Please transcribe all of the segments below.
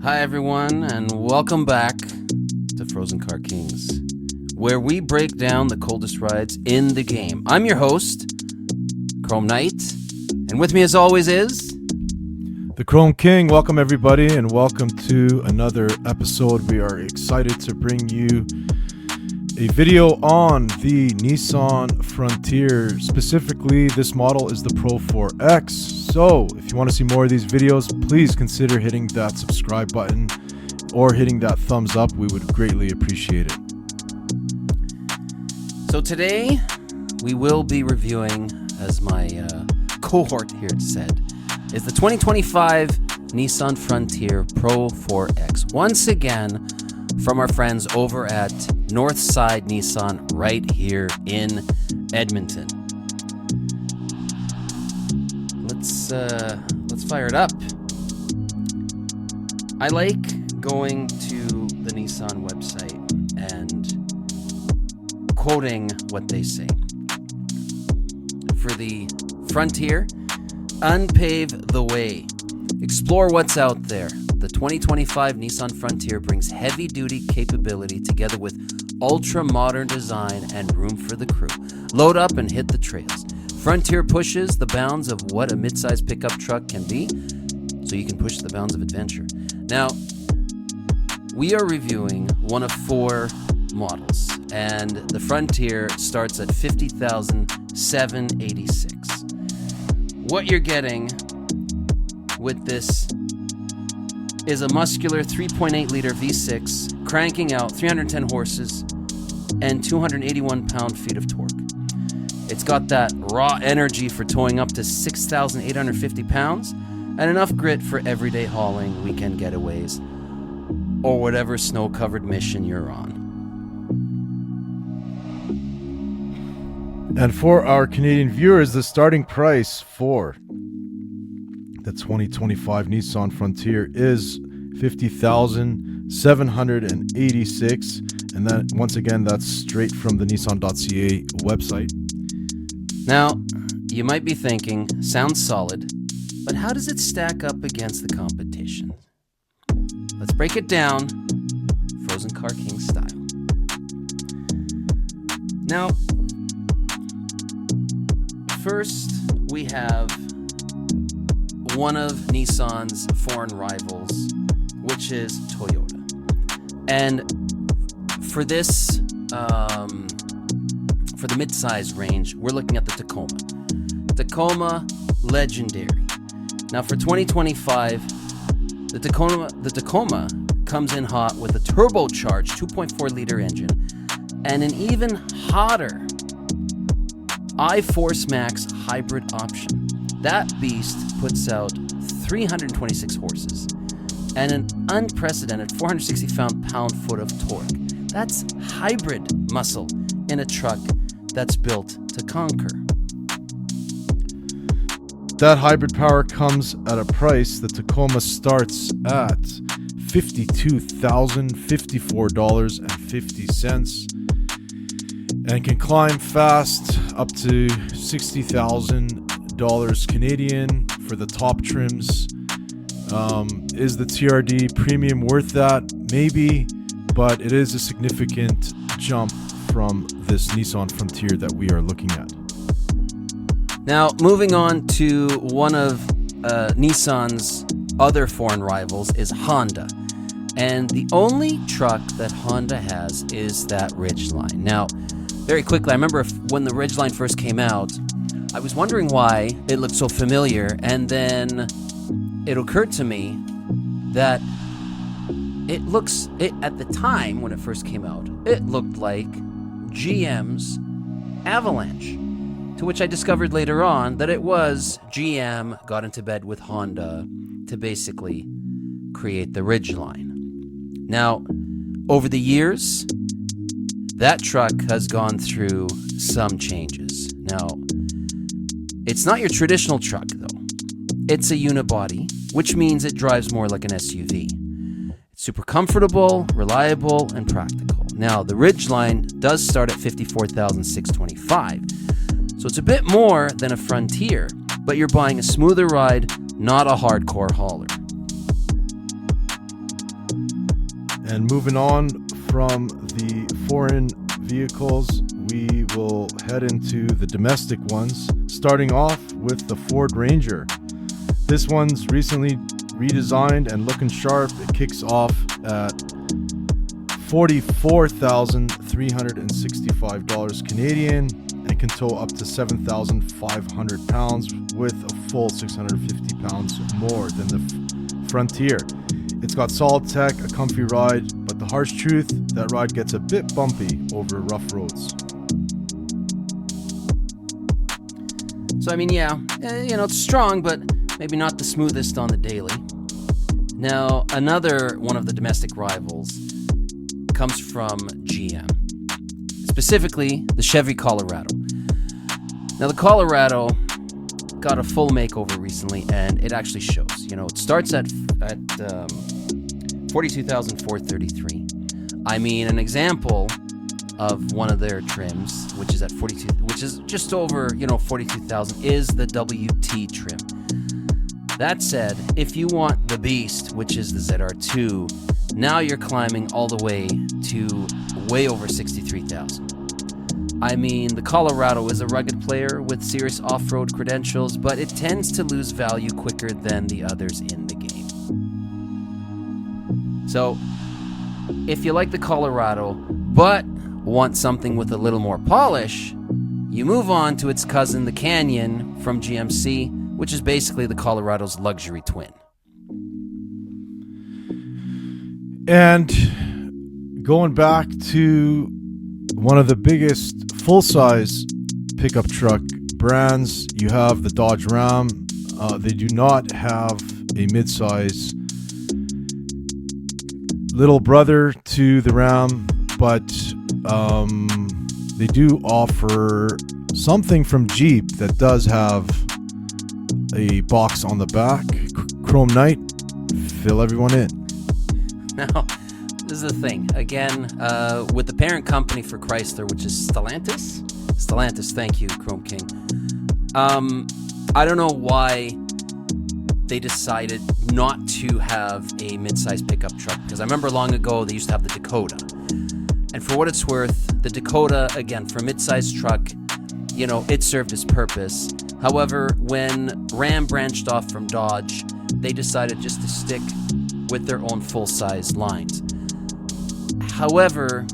Hi everyone, and welcome back to Frozen Car Kings, where we break down the coldest rides in the game. I'm your host, Chrome Knight, and with me as always is... The Chrome King. Welcome everybody, and welcome to another episode. We are excited to bring you a video on the Nissan Frontier. Specifically, this model is the Pro-4x. So if you want to see more of these videos, please consider hitting that subscribe button or hitting that thumbs up. We would greatly appreciate it. So today, we will be reviewing, as my cohort here said, is the 2025 Nissan Frontier Pro-4x. Once again, from our friends over at Northside Nissan right here in Edmonton. Let's fire it up. I like going to the Nissan website and quoting what they say. For the Frontier, unpave the way. Explore what's out there. The 2025 Nissan Frontier brings heavy-duty capability together with ultra-modern design and room for the crew. Load up and hit the trails. Frontier pushes the bounds of what a mid-size pickup truck can be, so you can push the bounds of adventure. Now, we are reviewing one of four models, and the Frontier starts at $50,786. What you're getting with this is a muscular 3.8-liter V6 cranking out 310 horses and 281 pound-feet of torque. It's got that raw energy for towing up to 6,850 pounds and enough grit for everyday hauling, weekend getaways, or whatever snow-covered mission you're on. And for our Canadian viewers, the starting price for the 2025 Nissan Frontier is $50,786, and that, once again, that's straight from the nissan.ca website. Now, you might be thinking, sounds solid, but how does it stack up against the competition? Let's break it down, Frozen Car King style. Now, first we have one of Nissan's foreign rivals, which is Toyota. And for this, for the mid-size range, we're looking at the Tacoma. Tacoma, legendary. Now for 2025, the Tacoma comes in hot with a turbocharged 2.4-liter engine and an even hotter iForce Max hybrid option. That beast puts out 326 horses and an unprecedented 460 pound-foot of torque. That's hybrid muscle in a truck that's built to conquer. That hybrid power comes at a price. The Tacoma starts at $52,054.50 and can climb fast up to $60,000 Canadian for the top trims. Is the TRD premium worth that? Maybe, but it is a significant jump from this Nissan Frontier that we are looking at. Now, moving on to one of Nissan's other foreign rivals is Honda. And the only truck that Honda has is that Ridgeline. Now, very quickly, I remember when the Ridgeline first came out, I was wondering why it looked so familiar, and then it occurred to me that it at the time when it first came out, it looked like GM's Avalanche, to which I discovered later on that it was GM got into bed with Honda to basically create the Ridgeline. Now, over the years, that truck has gone through some changes. Now, it's not your traditional truck, though. It's a unibody, which means it drives more like an SUV. It's super comfortable, reliable, and practical. Now, the Ridgeline does start at $54,625, so it's a bit more than a Frontier, but you're buying a smoother ride, not a hardcore hauler. And moving on from the foreign vehicles, we will head into the domestic ones, starting off with the Ford Ranger. This one's recently redesigned and looking sharp. It kicks off at $44,365 Canadian and can tow up to 7,500 pounds with a full 650 pounds more than the Frontier. It's got solid tech, a comfy ride, but the harsh truth, that ride gets a bit bumpy over rough roads. So, I mean, yeah, it's strong, but maybe not the smoothest on the daily. Now, another one of the domestic rivals comes from GM, specifically the Chevycolorado. Now, the Colorado got a full makeover recently, and it actually shows. It starts at $42,433. I mean, an example of one of their trims, which is at 42, which is just over, 42,000, is the WT trim. That said, if you want the beast, which is the ZR2, now you're climbing all the way to way over 63,000. I mean, the Colorado is a rugged player with serious off-road credentials, but it tends to lose value quicker than the others in the game. So, if you like the Colorado, but want something with a little more polish, you move on to its cousin, the Canyon from GMC, which is basically the Colorado's luxury twin. And going back to one of the biggest full-size pickup truck brands, you have the Dodge Ram. They do not have a mid-size little brother to the Ram, but they do offer something from Jeep that does have a box on the back. Chrome Knight, fill everyone in. Now, this is the thing. Again, with the parent company for Chrysler, which is Stellantis. Stellantis, thank you, Chrome King. I don't know why they decided not to have a mid-size pickup truck, because I remember long ago they used to have the Dakota. And for what it's worth, the Dakota, again, for a mid-size truck, it served its purpose. However, when Ram branched off from Dodge, they decided just to stick with their own full-size lines. However,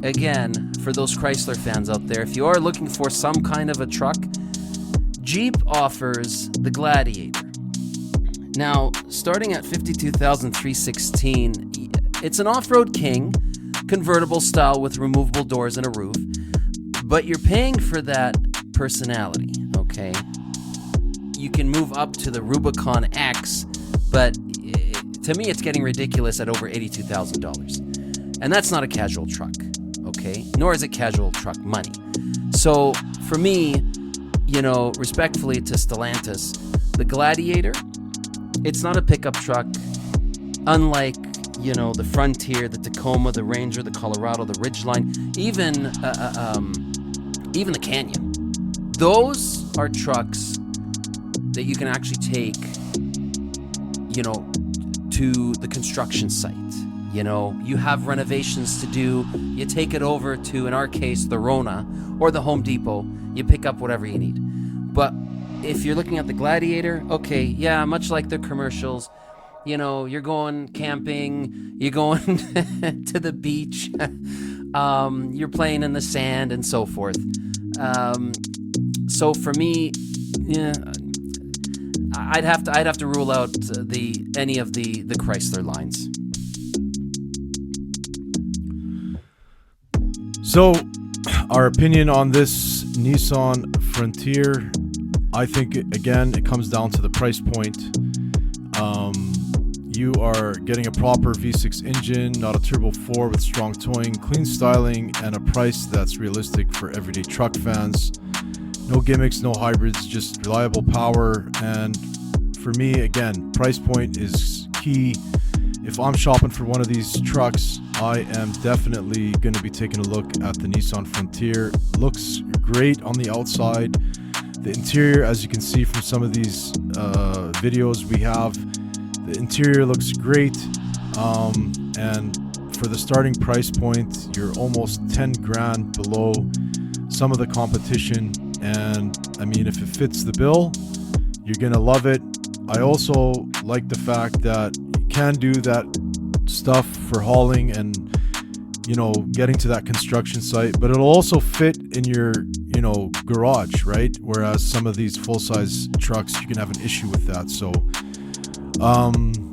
again, for those Chrysler fans out there, if you are looking for some kind of a truck, Jeep offers the Gladiator. Now, starting at $52,316, it's an off-road king, convertible style with removable doors and a roof, but you're paying for that personality, okay? You can move up to the Rubicon X, but to me it's getting ridiculous at over $82,000. And that's not a casual truck, okay? Nor is it casual truck money. So for me, respectfully to Stellantis, the Gladiator, it's not a pickup truck, unlike, the Frontier, the Tacoma, the Ranger, the Colorado, the Ridgeline, even the Canyon. Those are trucks that you can actually take, to the construction site. You have renovations to do, you take it over to, in our case, the Rona or the Home Depot, you pick up whatever you need. But if you're looking at the Gladiator, okay, yeah, much like the commercials, you're going camping, you're going to the beach, you're playing in the sand and so forth. So for me, yeah, I'd have to rule out any of the Chrysler lines. So, our opinion on this Nissan Frontier, I think, again, it comes down to the price point. You are getting a proper V6 engine, not a Turbo 4 with strong towing, clean styling, and a price that's realistic for everyday truck fans. No gimmicks, no hybrids, just reliable power. And for me, again, price point is key. If I'm shopping for one of these trucks, I am definitely going to be taking a look at the Nissan Frontier. Looks great on the outside. The interior, as you can see from some of these videos we have, the interior looks great. And for the starting price point, you're almost 10 grand below some of the competition. And I mean, if it fits the bill, you're gonna love it. I also like the fact that you can do that stuff for hauling and, you know, getting to that construction site, but it'll also fit in your, you know, garage, right? Whereas some of these full-size trucks, you can have an issue with that. So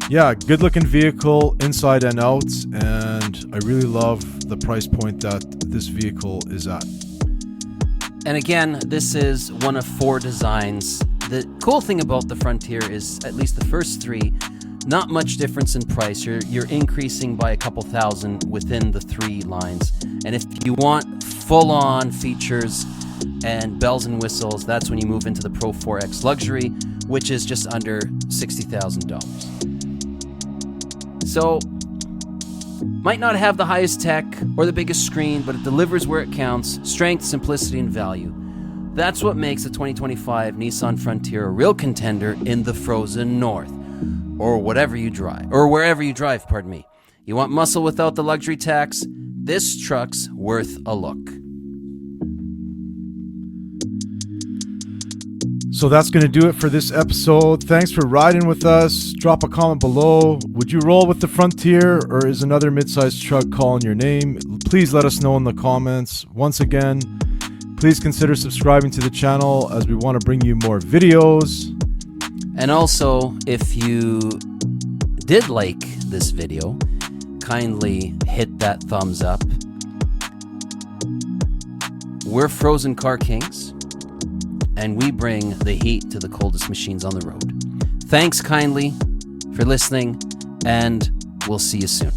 yeah, good looking vehicle inside and out, and I really love the price point that this vehicle is at. And again, this is one of 4 designs. The cool thing about the Frontier is, at least the first 3, not much difference in price. You're increasing by a couple thousand within the 3 lines. And if you want full-on features and bells and whistles, that's when you move into the Pro-4x Luxury, which is just under $60,000. So, might not have the highest tech or the biggest screen, but it delivers where it counts: strength, simplicity, and value. That's what makes the 2025 Nissan Frontier a real contender in the frozen north, or wherever you drive. Pardon me. You want muscle without the luxury tax? This truck's worth a look. So that's going to do it for this episode. Thanks for riding with us. Drop a comment below. Would you roll with the Frontier, or is another mid-sized truck calling your name? Please let us know in the comments. Once again, please consider subscribing to the channel, as we want to bring you more videos. And also, if you did like this video, kindly hit that thumbs up. We're Frozen Car Kings, and we bring the heat to the coldest machines on the road. Thanks kindly for listening, and we'll see you soon.